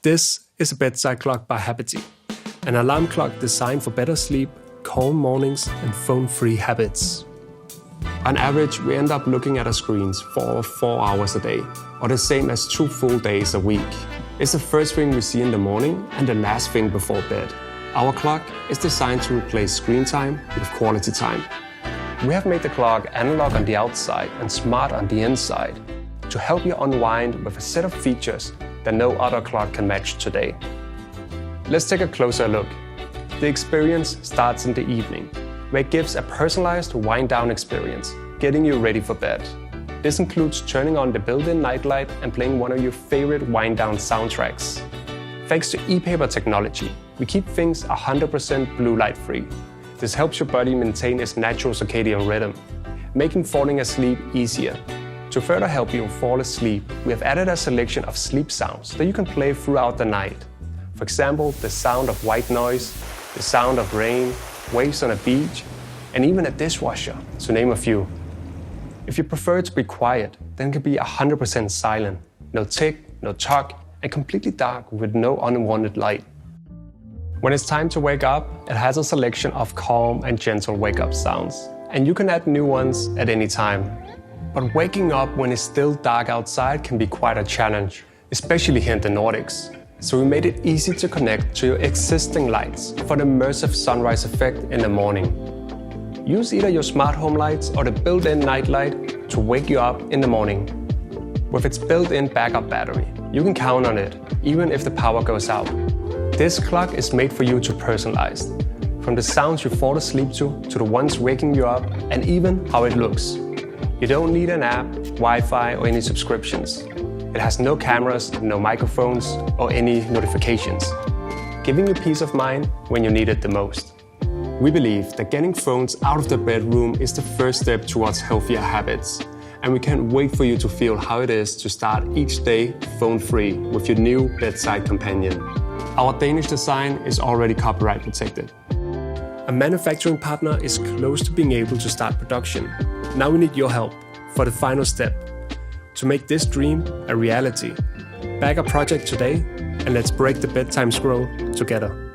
This is a bedside clock by Habity, an alarm clock designed for better sleep, calm mornings, and phone-free habits. On average, we end up looking at our screens for 4 hours a day, or the same as 2 full days a week. It's the first thing we see in the morning and the last thing before bed. Our clock is designed to replace screen time with quality time. We have made the clock analog on the outside and smart on the inside to help you unwind with a set of features that no other clock can match today. Let's take a closer look. The experience starts in the evening, where it gives a personalized wind-down experience, getting you ready for bed. This includes turning on the built-in nightlight and playing one of your favorite wind-down soundtracks. Thanks to e-paper technology, we keep things 100% blue light free. This helps your body maintain its natural circadian rhythm, making falling asleep easier. To further help you fall asleep, we have added a selection of sleep sounds that you can play throughout the night. For example, the sound of white noise, the sound of rain, waves on a beach, and even a dishwasher, to name a few. If you prefer to be quiet, then it can be 100% silent, no tick, no talk, and completely dark with no unwanted light. When it's time to wake up, it has a selection of calm and gentle wake-up sounds, and you can add new ones at any time. But waking up when it's still dark outside can be quite a challenge, especially here in the Nordics. So we made it easy to connect to your existing lights for the immersive sunrise effect in the morning. Use either your smart home lights or the built-in night light to wake you up in the morning. With its built-in backup battery, you can count on it, even if the power goes out. This clock is made for you to personalize, from the sounds you fall asleep to the ones waking you up, and even how it looks. You don't need an app, Wi-Fi, or any subscriptions. It has no cameras, no microphones, or any notifications, giving you peace of mind when you need it the most. We believe that getting phones out of the bedroom is the first step towards healthier habits, and we can't wait for you to feel how it is to start each day phone-free with your new bedside companion. Our Danish design is already copyright protected. A manufacturing partner is close to being able to start production. Now we need your help for the final step, to make this dream a reality. Back a project today, and let's break the bedtime scroll together.